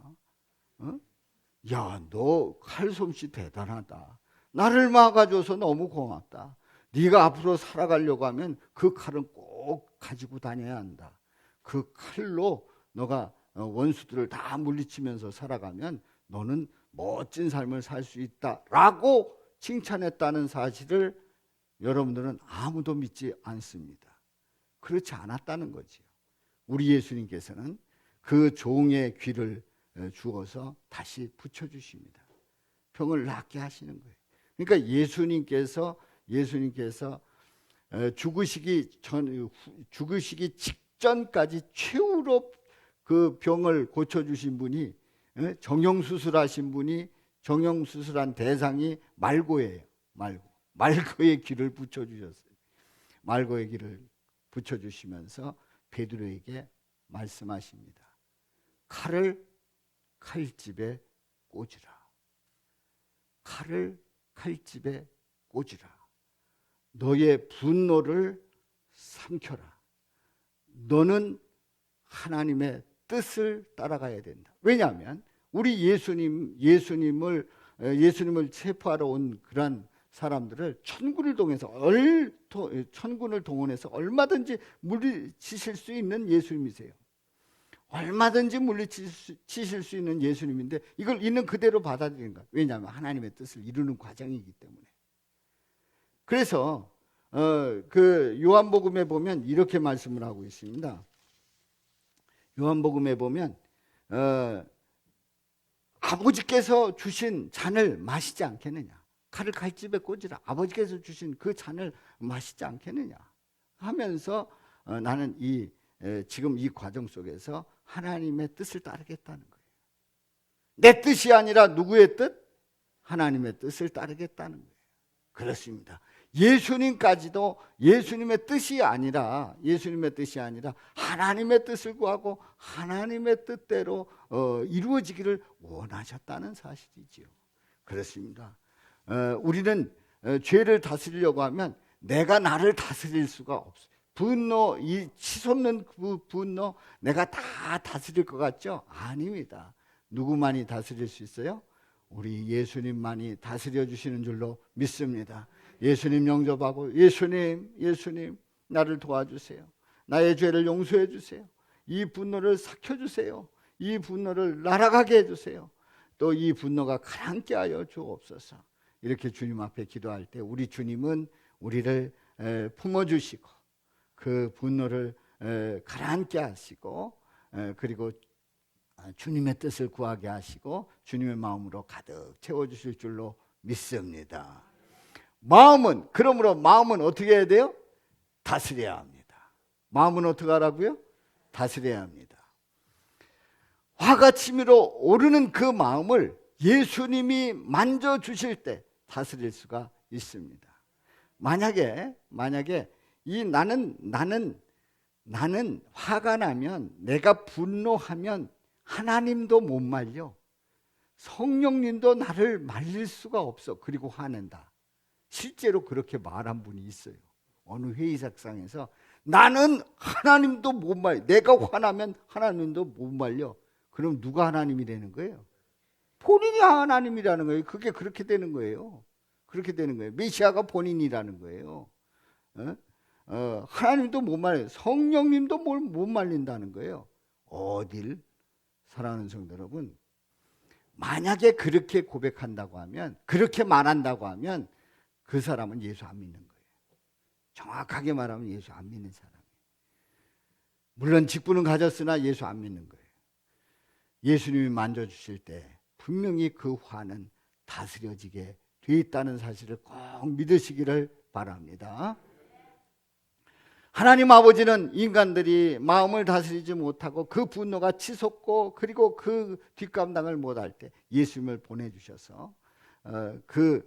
야, 너 칼솜씨 대단하다. 나를 막아줘서 너무 고맙다. 네가 앞으로 살아가려고 하면 그 칼은 꼭 가지고 다녀야 한다. 그 칼로 너가 원수들을 다 물리치면서 살아가면 너는 멋진 삶을 살 수 있다라고 칭찬했다는 사실을 여러분들은 아무도 믿지 않습니다. 그렇지 않았다는 거지요. 우리 예수님께서는 그 종의 귀를 주어서 다시 붙여주십니다. 병을 낫게 하시는 거예요. 그러니까 예수님께서 죽으시기 직전까지 최후로 그 병을 고쳐주신 분이, 정형수술하신 분이, 정형수술한 대상이 말고예요. 말고의 귀를 붙여주셨어요. 말고의 귀를 붙여주시면서 베드로에게 말씀하십니다. 칼을 칼집에 꽂으라. 칼을 칼집에 꽂으라. 너의 분노를 삼켜라. 너는 하나님의 뜻을 따라가야 된다. 왜냐하면 우리 예수님을 체포하러 온 그런 사람들을 천군을 동원해서 얼마든지 물리치실 수 있는 예수님이세요. 얼마든지 물리치실 수 있는 예수님인데 이걸 있는 그대로 받아들이는 거예요. 왜냐하면 하나님의 뜻을 이루는 과정이기 때문에. 그래서 그 요한복음에 보면 이렇게 말씀을 하고 있습니다. 요한복음에 보면 아버지께서 주신 잔을 마시지 않겠느냐. 칼을 칼집에 꽂으라. 아버지께서 주신 그 잔을 마시지 않겠느냐 하면서 나는 지금 이 과정 속에서 하나님의 뜻을 따르겠다는 거예요. 내 뜻이 아니라 누구의 뜻? 하나님의 뜻을 따르겠다는 거예요. 그렇습니다. 예수님까지도 예수님의 뜻이 아니라 하나님의 뜻을 구하고 하나님의 뜻대로 이루어지기를 원하셨다는 사실이지요. 그렇습니다. 우리는 죄를 다스리려고 하면 내가 나를 다스릴 수가 없어요. 분노, 이 치솟는 그 분노 내가 다 다스릴 것 같죠? 아닙니다. 누구만이 다스릴 수 있어요? 우리 예수님만이 다스려 주시는 줄로 믿습니다. 예수님 영접하고 예수님 나를 도와주세요. 나의 죄를 용서해 주세요. 이 분노를 삭혀 주세요. 이 분노를 날아가게 해주세요. 또 이 분노가 가라앉게 하여 주옵소서. 이렇게 주님 앞에 기도할 때 우리 주님은 우리를 품어주시고 그 분노를 가라앉게 하시고 그리고 주님의 뜻을 구하게 하시고 주님의 마음으로 가득 채워주실 줄로 믿습니다. 그러므로 마음은 어떻게 해야 돼요? 다스려야 합니다. 마음은 어떻게 하라고요? 다스려야 합니다. 화가 치밀어 오르는 그 마음을 예수님이 만져주실 때 다스릴 수가 있습니다. 만약에 나는 화가 나면, 내가 분노하면 하나님도 못 말려. 성령님도 나를 말릴 수가 없어. 그리고 화낸다. 실제로 그렇게 말한 분이 있어요. 어느 회의석상에서 나는 하나님도 못 말려. 내가 화나면 하나님도 못 말려. 그럼 누가 하나님이 되는 거예요? 본인이 하나님이라는 거예요. 그게 그렇게 되는 거예요. 그렇게 되는 거예요. 메시아가 본인이라는 거예요. 하나님도 못 말려요. 성령님도 못 말린다는 거예요. 어딜? 사랑하는 성도 여러분, 만약에 그렇게 고백한다고 하면, 그렇게 말한다고 하면 그 사람은 예수 안 믿는 거예요. 정확하게 말하면 예수 안 믿는 사람이에요. 물론 직분은 가졌으나 예수 안 믿는 거예요. 예수님이 만져주실 때 분명히 그 화는 다스려지게 돼 있다는 사실을 꼭 믿으시기를 바랍니다. 하나님 아버지는 인간들이 마음을 다스리지 못하고 그 분노가 치솟고 그리고 그 뒷감당을 못할 때 예수님을 보내주셔서 그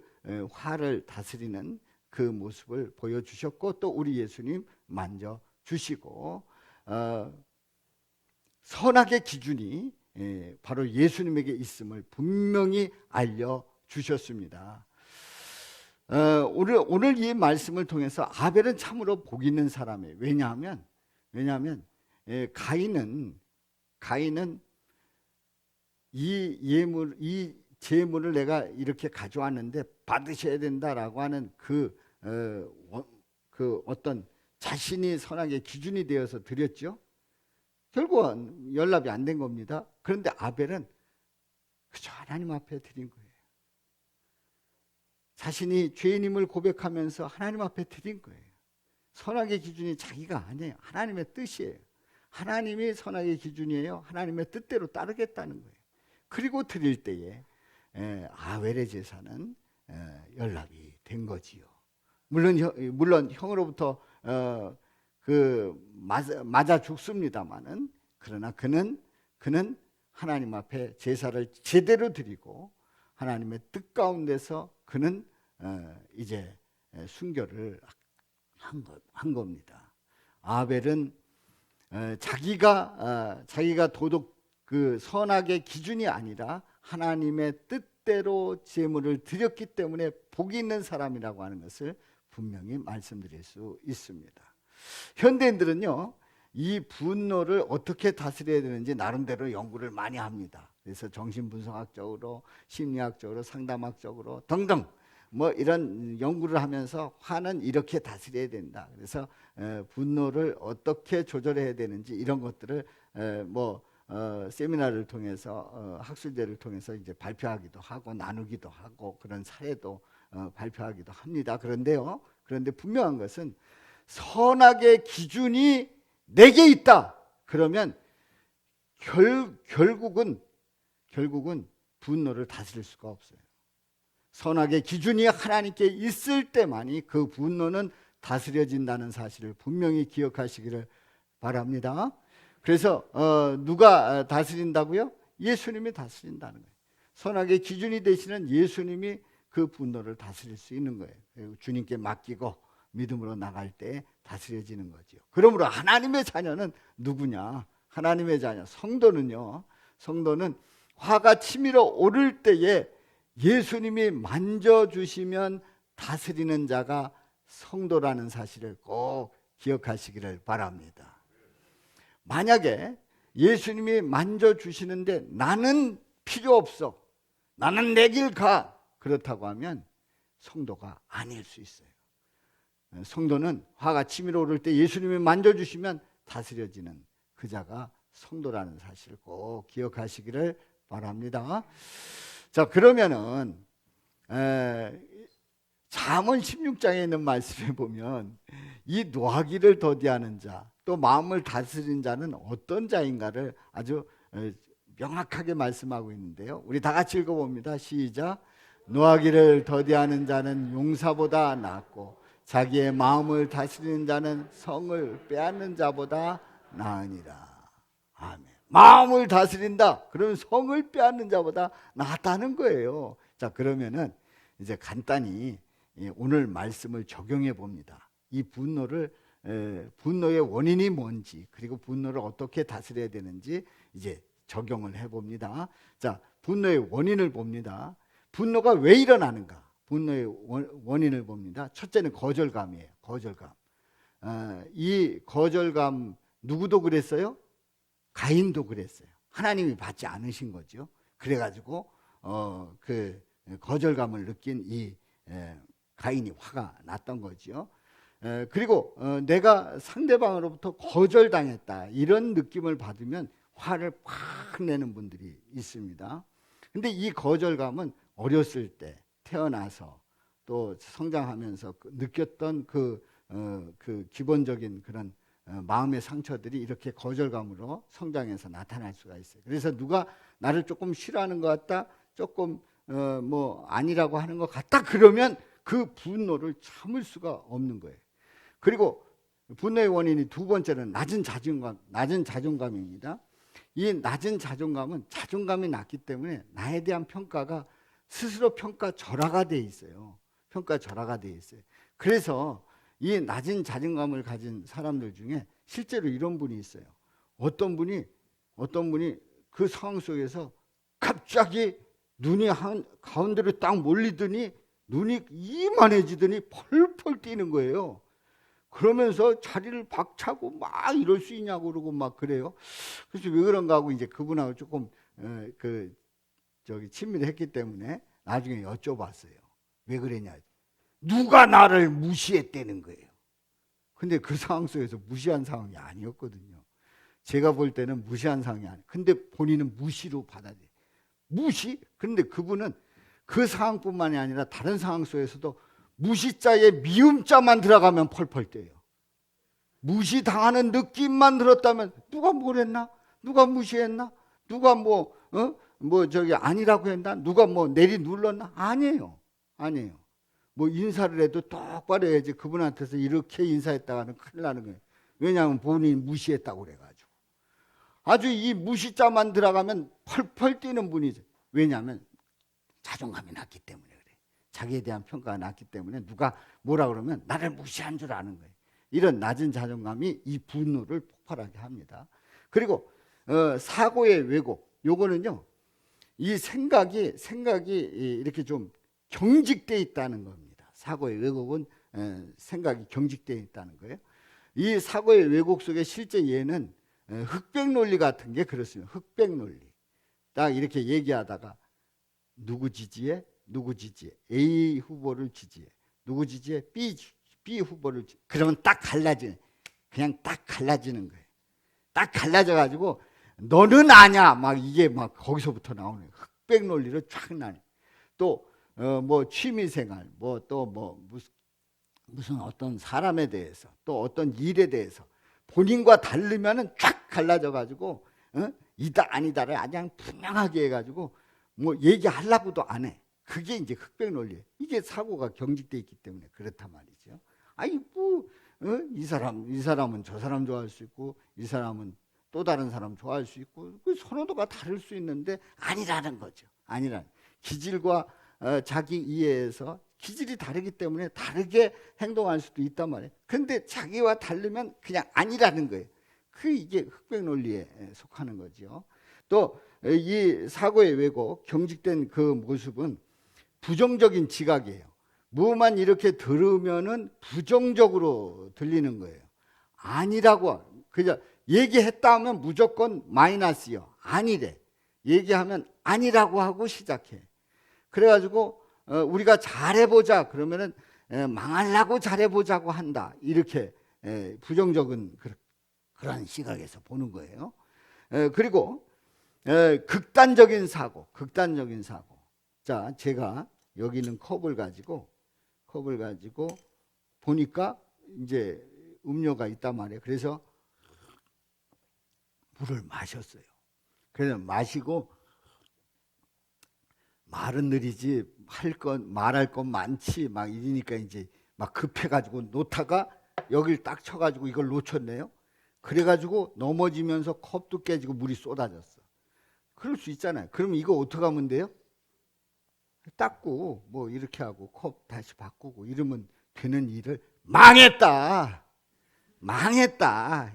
화를 다스리는 그 모습을 보여주셨고, 또 우리 예수님 만져주시고, 선악의 기준이 바로 예수님에게 있음을 분명히 알려주셨습니다. 오늘 이 말씀을 통해서 아벨은 참으로 복 있는 사람이에요. 왜냐하면 가인은 이 제물을 내가 이렇게 가져왔는데 받으셔야 된다라고 하는 그 어떤 자신이 선악의 기준이 되어서 드렸죠. 결국은 연락이 안 된 겁니다. 그런데 아벨은 그저 하나님 앞에 드린 거예요. 자신이 죄인임을 고백하면서 하나님 앞에 드린 거예요. 선악의 기준이 자기가 아니에요. 하나님의 뜻이에요. 하나님이 선악의 기준이에요. 하나님의 뜻대로 따르겠다는 거예요. 그리고 드릴 때에 아벨의 제사는 연락이 된 거지요. 물론 형으로부터 맞아 죽습니다마는, 그러나 그는 하나님 앞에 제사를 제대로 드리고 하나님의 뜻 가운데서 그는 이제 순교를 한 겁니다. 아벨은 자기가 도덕 그 선악의 기준이 아니라 하나님의 뜻대로 제물을 드렸기 때문에 복이 있는 사람이라고 하는 것을 분명히 말씀드릴 수 있습니다. 현대인들은요, 이 분노를 어떻게 다스려야 되는지 나름대로 연구를 많이 합니다. 그래서 정신분석학적으로, 심리학적으로, 상담학적으로 등등 이런 연구를 하면서 화는 이렇게 다스려야 된다. 그래서 분노를 어떻게 조절해야 되는지 이런 것들을 세미나를 통해서 학술제를 통해서 이제 발표하기도 하고 나누기도 하고 그런 사례도 발표하기도 합니다. 그런데 분명한 것은 선악의 기준이 내게 있다. 그러면 결국은 분노를 다스릴 수가 없어요. 선악의 기준이 하나님께 있을 때만이 그 분노는 다스려진다는 사실을 분명히 기억하시기를 바랍니다. 그래서 누가 다스린다고요? 예수님이 다스린다는 거예요. 선악의 기준이 되시는 예수님이 그 분노를 다스릴 수 있는 거예요. 그리고 주님께 맡기고 믿음으로 나갈 때 다스려지는 거죠. 그러므로 하나님의 자녀는 누구냐? 하나님의 자녀 성도는 화가 치밀어 오를 때에 예수님이 만져주시면 다스리는 자가 성도라는 사실을 꼭 기억하시기를 바랍니다. 만약에 예수님이 만져주시는데 나는 필요 없어, 나는 내 길 가, 그렇다고 하면 성도가 아닐 수 있어요. 성도는 화가 치밀어 오를 때 예수님이 만져주시면 다스려지는 그 자가 성도라는 사실을 꼭 기억하시기를 바랍니다. 자, 그러면은 잠언 16장에 있는 말씀에 보면 이 노하기를 더디하는 자, 또 마음을 다스린 자는 어떤 자인가를 아주 명확하게 말씀하고 있는데요. 우리 다 같이 읽어봅니다. 시작. 노하기를 더디하는 자는 용사보다 낫고 자기의 마음을 다스리는 자는 성을 빼앗는 자보다 나으니라. 아멘. 마음을 다스린다. 그러면 성을 빼앗는 자보다 낫다는 거예요. 자, 그러면은 이제 간단히 오늘 말씀을 적용해 봅니다. 이 분노의 원인이 뭔지, 그리고 분노를 어떻게 다스려야 되는지 이제 적용을 해 봅니다. 자, 분노의 원인을 봅니다. 분노가 왜 일어나는가? 분노의 원인을 봅니다. 첫째는 거절감이에요. 거절감. 이 거절감 누구도 그랬어요? 가인도 그랬어요. 하나님이 받지 않으신 거죠. 그래가지고 그 거절감을 느낀 이 가인이 화가 났던 거죠. 그리고 내가 상대방으로부터 거절당했다 이런 느낌을 받으면 화를 팍 내는 분들이 있습니다. 근데 이 거절감은 어렸을 때 태어나서 또 성장하면서 느꼈던 그 기본적인 그런 마음의 상처들이 이렇게 거절감으로 성장해서 나타날 수가 있어요. 그래서 누가 나를 조금 싫어하는 것 같다, 조금 뭐 아니라고 하는 것 같다 그러면 그 분노를 참을 수가 없는 거예요. 그리고 분노의 원인이 두 번째는 낮은 자존감입니다. 이 낮은 자존감은 자존감이 낮기 때문에 나에 대한 평가가 스스로 평가절하가 돼 있어요. 평가절하가 돼 있어요. 그래서 이 낮은 자존감을 가진 사람들 중에 실제로 이런 분이 있어요. 어떤 분이 그 상황 속에서 갑자기 눈이 가운데로 딱 몰리더니 눈이 이만해지더니 펄펄 뛰는 거예요. 그러면서 자리를 박차고 막 이럴 수 있냐고 그러고 막 그래요. 그래서 왜 그런가 하고 이제 그분하고 조금 친밀했기 때문에 나중에 여쭤봤어요. 왜 그랬냐? 누가 나를 무시했다는 거예요. 근데 그 상황 속에서 무시한 상황이 아니었거든요. 제가 볼 때는 무시한 상황이 아니에요. 근데 본인은 무시로 받아들여요. 무시? 그런데 그분은 그 상황뿐만이 아니라 다른 상황 속에서도 무시자에 미음자만 들어가면 펄펄 뛰어요. 무시당하는 느낌만 들었다면 누가 뭘 했나? 누가 무시했나? 누가 아니라고 했나? 누가 뭐 내리 눌렀나? 아니에요. 뭐 인사를 해도 똑바로 해야지 그분한테서 이렇게 인사했다가는 큰일 나는 거예요. 왜냐하면 본인이 무시했다고 그래가지고. 아주 이 무시자만 들어가면 펄펄 뛰는 분이죠. 왜냐하면 자존감이 낮기 때문에 그래. 자기에 대한 평가가 낮기 때문에 누가 뭐라 그러면 나를 무시한 줄 아는 거예요. 이런 낮은 자존감이 이 분노를 폭발하게 합니다. 그리고 사고의 왜곡, 요거는요, 이 생각이 이렇게 좀 경직돼 있다는 겁니다. 사고의 왜곡은 생각이 경직돼 있다는 거예요. 이 사고의 왜곡 속에 실제 예는 흑백 논리 같은 게 그렇습니다. 흑백 논리. 딱 이렇게 얘기하다가 누구 지지해? A 후보를 지지해. 누구 지지해? B 후보를 지지해. 그러면 딱 갈라지는, 그냥 딱 갈라지는 거예요. 딱 갈라져가지고 너는 아냐, 막 이게 막 거기서부터 나오는 흑백 논리로 쫙 나네. 또 뭐 취미생활, 뭐 또 뭐 무슨 어떤 사람에 대해서, 또 어떤 일에 대해서 본인과 다르면은 쫙 갈라져가지고 이다 아니다를 그냥 분명하게 해가지고 뭐 얘기하려고도 안 해. 그게 이제 흑백 논리예요. 이게 사고가 경직돼 있기 때문에 그렇단 말이죠. 아니 이 사람은 저 사람 좋아할 수 있고, 이 사람은 또 다른 사람 좋아할 수 있고, 그 선호도가 다를 수 있는데 아니라는 거죠. 기질과 자기 이해에서 기질이 다르기 때문에 다르게 행동할 수도 있단 말이에요. 근데 자기와 다르면 그냥 아니라는 거예요. 이게 흑백 논리에 속하는 거죠. 또 이 사고의 왜곡, 경직된 그 모습은 부정적인 지각이에요. 뭐만 이렇게 들으면은 부정적으로 들리는 거예요. 아니라고 그냥 얘기했다 하면 무조건 마이너스요. 아니래. 얘기하면 아니라고 하고 시작해. 그래가지고 우리가 잘해보자 그러면은 망하려고 잘해보자고 한다. 이렇게 부정적인 그런 시각에서 보는 거예요. 그리고 극단적인 사고. 자, 제가 여기 있는 컵을 가지고 보니까 이제 음료가 있단 말이에요. 그래서 물을 마셨어요. 그래서 마시고 말은 느리지 말할 건 많지 막 이러니까 이제 막 급해가지고 놓다가 여길 딱 쳐가지고 이걸 놓쳤네요. 그래가지고 넘어지면서 컵도 깨지고 물이 쏟아졌어. 그럴 수 있잖아요. 그럼 이거 어떻게 하면 돼요? 닦고 뭐 이렇게 하고 컵 다시 바꾸고 이러면 되는 일을 망했다,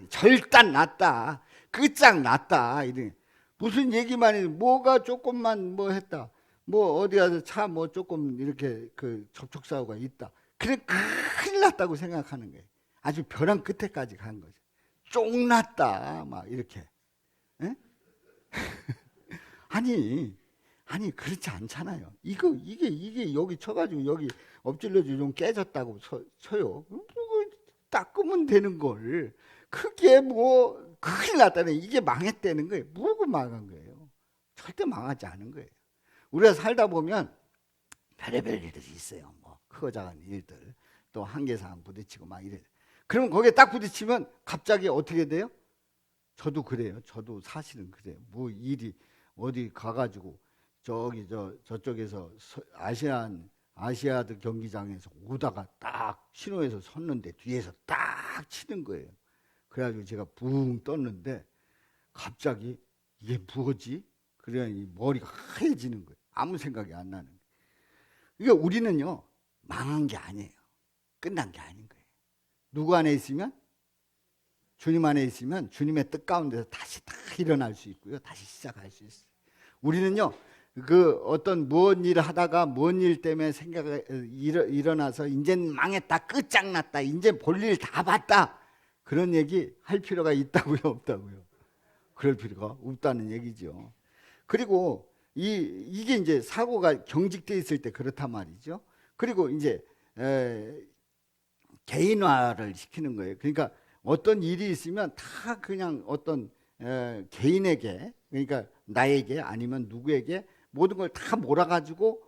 절단 났다, 끝장났다. 이런 무슨 얘기만 해. 뭐가 조금만 뭐 했다, 뭐 어디 가서 차 뭐 조금 이렇게 그 접촉 사고가 있다, 그래 큰일 났다고 생각하는 거예요. 아주 벼랑 끝에까지 간 거죠. 쫑났다 막 이렇게. 에? 아니 그렇지 않잖아요. 이게 여기 쳐가지고 여기 엎질러지고 좀 깨졌다고 쳐요. 닦으면 되는 걸 그게 뭐 큰일 났다네. 이게 망했다는 거예요. 뭐가 망한 거예요? 절대 망하지 않은 거예요. 우리가 살다 보면 별의별 일들이 있어요. 뭐 크고 작은 일들, 또 한계사항 부딪히고 막 이래. 그러면 거기에 딱 부딪히면 갑자기 어떻게 돼요? 저도 그래요. 저도 사실은 그래요. 뭐 일이 어디 가가지고 저쪽에서 아시아드 경기장에서 오다가 딱 신호에서 섰는데 뒤에서 딱 치는 거예요. 그래가지고 제가 붕 떴는데 갑자기 이게 뭐지? 그러니 머리가 하얘지는 거예요. 아무 생각이 안 나는 거예요. 그러니까 우리는요 망한 게 아니에요. 끝난 게 아닌 거예요. 누구 안에 있으면? 주님 안에 있으면 주님의 뜻 가운데서 다시 다 일어날 수 있고요. 다시 시작할 수 있어요. 우리는요 그 어떤 무언 일을 하다가 무언 일 때문에 일어나서 이젠 망했다, 끝장났다, 이제 볼 일 다 봤다, 그런 얘기 할 필요가 있다고요, 없다고요? 그럴 필요가 없다는 얘기죠. 그리고 이게 이제 사고가 경직돼 있을 때 그렇단 말이죠. 그리고 이제 개인화를 시키는 거예요. 그러니까 어떤 일이 있으면 다 그냥 어떤 개인에게, 그러니까 나에게 아니면 누구에게 모든 걸 다 몰아가지고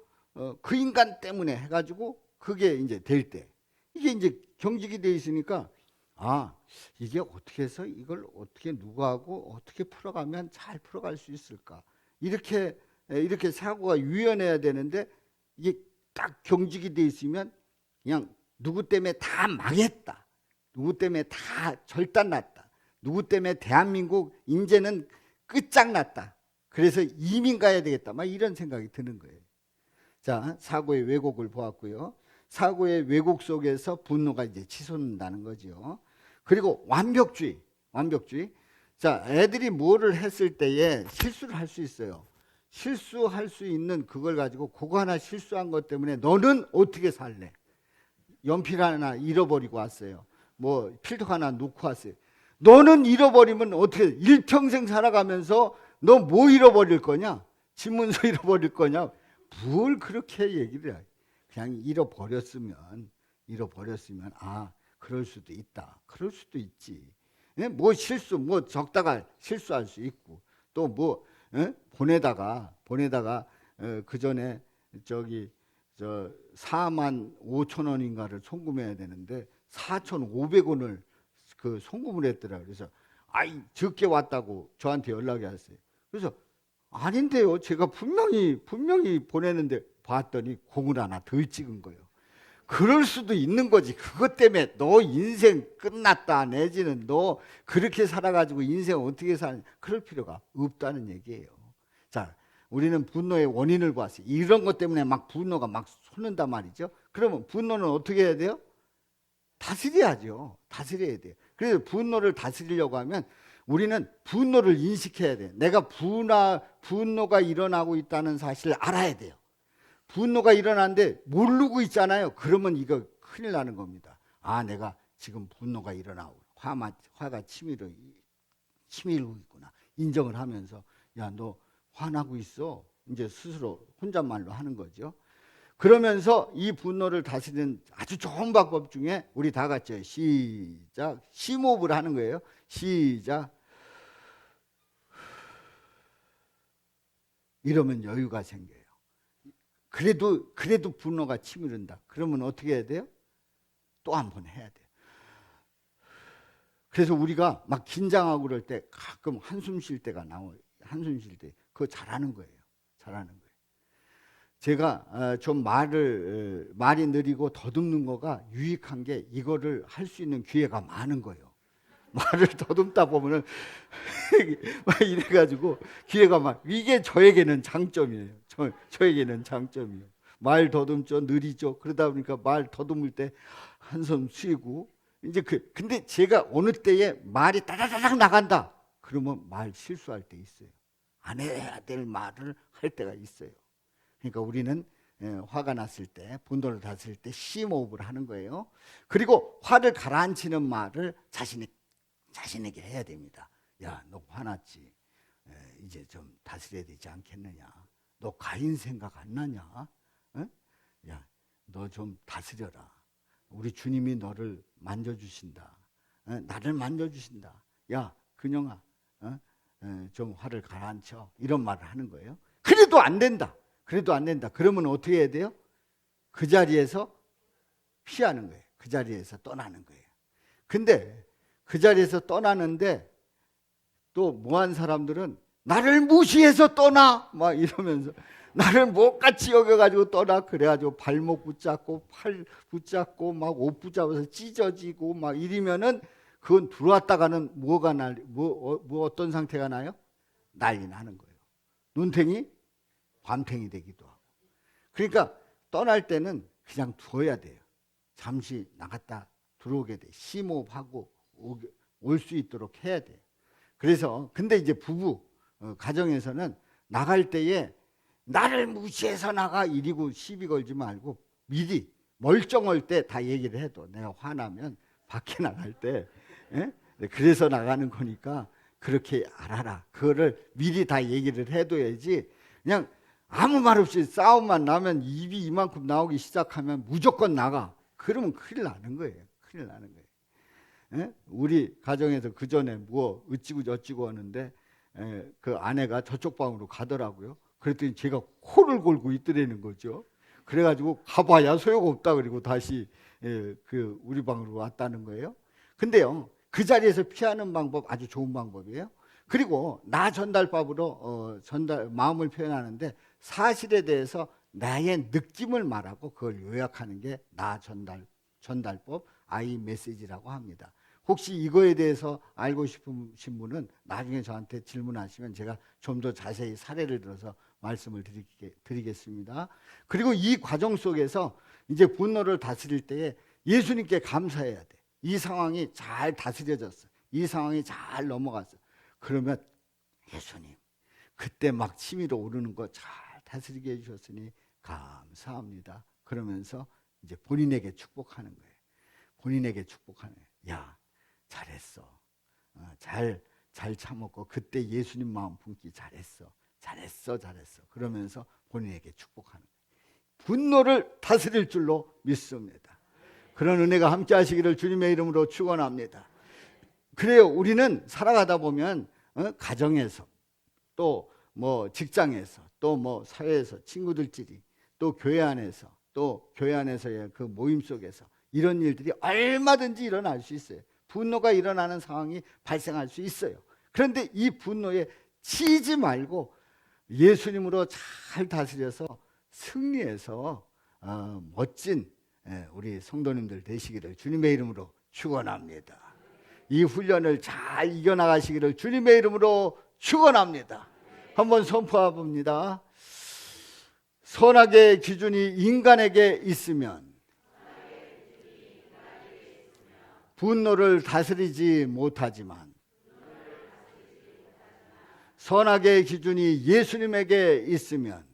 그 인간 때문에 해가지고 그게 이제 될 때, 이게 이제 경직이 돼 있으니까 아, 이게 어떻게 해서 이걸 어떻게 누구하고 어떻게 풀어가면 잘 풀어갈 수 있을까, 이렇게 사고가 유연해야 되는데 이게 딱 경직이 돼 있으면 그냥 누구 때문에 다 망했다, 누구 때문에 다 절단났다, 누구 때문에 대한민국 이제는 끝장났다, 그래서 이민 가야 되겠다, 막 이런 생각이 드는 거예요. 자, 사고의 왜곡을 보았고요. 사고의 왜곡 속에서 분노가 이제 치솟는다는 거죠. 그리고 완벽주의. 자, 애들이 뭐를 했을 때에 실수를 할 수 있어요. 실수할 수 있는 그걸 가지고 그거 하나 실수한 것 때문에 너는 어떻게 살래? 연필 하나 잃어버리고 왔어요. 뭐 필터 하나 놓고 왔어요. 너는 잃어버리면 어떻게, 일평생 살아가면서 너 뭐 잃어버릴 거냐? 집문서 잃어버릴 거냐? 뭘 그렇게 얘기를 해. 그냥 잃어버렸으면 아, 그럴 수도 있다, 그럴 수도 있지. 뭐 실수, 뭐 적다가 실수할 수 있고, 또 뭐 보내다가 그 전에 저기 4만 5천 원인가를 송금해야 되는데 4,500원을 그 송금을 했더라. 그래서 아이 적게 왔다고 저한테 연락이 왔어요. 그래서 아닌데요, 제가 분명히 보내는데 봤더니 공을 하나 덜 찍은 거예요. 그럴 수도 있는 거지. 그것 때문에 너 인생 끝났다 내지는 너 그렇게 살아가지고 인생 어떻게 사냐, 그럴 필요가 없다는 얘기예요. 자, 우리는 분노의 원인을 봤어요. 이런 것 때문에 막 분노가 막 솟는단 말이죠. 그러면 분노는 어떻게 해야 돼요? 다스려야죠. 다스려야 돼요. 그래서 분노를 다스리려고 하면 우리는 분노를 인식해야 돼요. 내가 분노가 일어나고 있다는 사실을 알아야 돼요. 분노가 일어나는데 모르고 있잖아요. 그러면 이거 큰일 나는 겁니다. 아, 내가 지금 분노가 일어나고 화가 치밀고 있구나. 인정을 하면서 야, 너 화나고 있어. 이제 스스로 혼잣말로 하는 거죠. 그러면서 이 분노를 다스리는 아주 좋은 방법 중에 우리 다 같이 시작, 심호흡을 하는 거예요. 시작. 이러면 여유가 생겨요. 그래도 분노가 치밀은다. 그러면 어떻게 해야 돼요? 또 한 번 해야 돼요. 그래서 우리가 막 긴장하고 그럴 때 가끔 한숨 쉴 때가 나와요. 한숨 쉴 때 그거 잘하는 거예요. 제가 좀 말이 느리고 더듬는 거가 유익한 게 이거를 할 수 있는 기회가 많은 거예요. 말을 더듬다 보면은 막 이래가지고 기회가 막, 이게 저에게는 장점이에요. 저에게는 장점이에요. 말 더듬죠, 느리죠. 그러다 보니까 말 더듬을 때 한숨 쉬고 이제 근데 제가 어느 때에 말이 따다다닥 나간다. 그러면 말 실수할 때 있어요. 안 해야 될 말을 할 때가 있어요. 그러니까 우리는 화가 났을 때, 분노를 다스릴 때 심호흡을 하는 거예요. 그리고 화를 가라앉히는 말을 자신에게 해야 됩니다. 야, 너 화났지? 이제 좀 다스려야 되지 않겠느냐? 너 가인 생각 안 나냐? 야, 너 좀 다스려라. 우리 주님이 너를 만져주신다. 나를 만져주신다. 야, 근영아, 좀 화를 가라앉혀. 이런 말을 하는 거예요. 그래도 안 된다. 그래도 안 된다. 그러면 어떻게 해야 돼요? 그 자리에서 피하는 거예요. 그 자리에서 떠나는 거예요. 근데 그 자리에서 떠나는데 또 뭐한 사람들은 나를 무시해서 떠나 막 이러면서 나를 못같이 여겨가지고 떠나. 그래가지고 발목 붙잡고 팔 붙잡고 막 옷 붙잡아서 찢어지고 막 이러면은 그건 들어왔다가는 어떤 상태가 나요? 난리 나는 거예요. 눈탱이 밤탱이 되기도 하고. 그러니까 떠날 때는 그냥 두어야 돼요. 잠시 나갔다 들어오게 돼. 심호흡하고 올 수 있도록 해야 돼요. 그래서 근데 이제 부부 가정에서는 나갈 때에 나를 무시해서 나가 이리고 시비 걸지 말고 미리 멀쩡할 때 다 얘기를 해도 내가 화나면 밖에 나갈 때 그래서 나가는 거니까 그렇게 알아라. 그거를 미리 다 얘기를 해둬야지. 그냥 아무 말 없이 싸움만 나면 입이 이만큼 나오기 시작하면 무조건 나가. 그러면 큰일 나는 거예요. 큰일 나는 거예요. 우리 가정에서 그 전에 뭐 어찌고 저찌고 하는데 그 아내가 저쪽 방으로 가더라고요. 그랬더니 제가 코를 골고 있더라는 거죠. 그래가지고 가봐야 소용없다 그리고 다시 그 우리 방으로 왔다는 거예요. 근데요, 그 자리에서 피하는 방법 아주 좋은 방법이에요. 그리고 나 전달법으로 마음을 표현하는데 사실에 대해서 나의 느낌을 말하고 그걸 요약하는 게 나 전달법 I 메시지라고 합니다. 혹시 이거에 대해서 알고 싶으신 분은 나중에 저한테 질문하시면 제가 좀 더 자세히 사례를 들어서 말씀을 드리겠습니다. 그리고 이 과정 속에서 이제 분노를 다스릴 때에 예수님께 감사해야 돼. 이 상황이 잘 다스려졌어. 이 상황이 잘 넘어갔어. 그러면 예수님, 그때 막 치밀어 오르는 거 잘 다스리게 해주셨으니 감사합니다. 그러면서 이제 본인에게 축복하는 거예요. 본인에게 축복하는 거예요. 야, 잘했어. 잘 참았고 그때 예수님 마음 품기 잘했어. 그러면서 본인에게 축복하는 거예요. 분노를 다스릴 줄로 믿습니다. 그런 은혜가 함께 하시기를 주님의 이름으로 축원합니다. 그래요. 우리는 살아가다 보면 가정에서 또 뭐 직장에서 또 뭐 사회에서 친구들끼리 또 교회 안에서의 그 모임 속에서 이런 일들이 얼마든지 일어날 수 있어요. 분노가 일어나는 상황이 발생할 수 있어요. 그런데 이 분노에 치지 말고 예수님으로 잘 다스려서 승리해서 멋진 우리 성도님들 되시기를 주님의 이름으로 축원합니다. 이 훈련을 잘 이겨나가시기를 주님의 이름으로 축원합니다. 한번 선포해 봅니다. 선악의 기준이 인간에게 있으면 분노를 다스리지 못하지만 선악의 기준이 예수님에게 있으면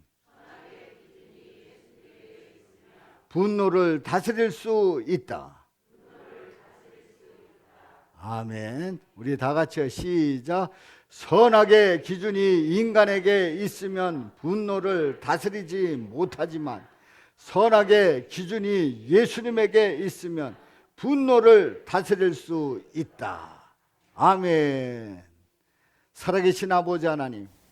분노를 다스릴 수 있다. 아멘. 우리 다 같이요. 시작. 선악의 기준이 인간에게 있으면 분노를 다스리지 못하지만 선악의 기준이 예수님에게 있으면 분노를 다스릴 수 있다. 아멘. 살아계신 아버지 하나님,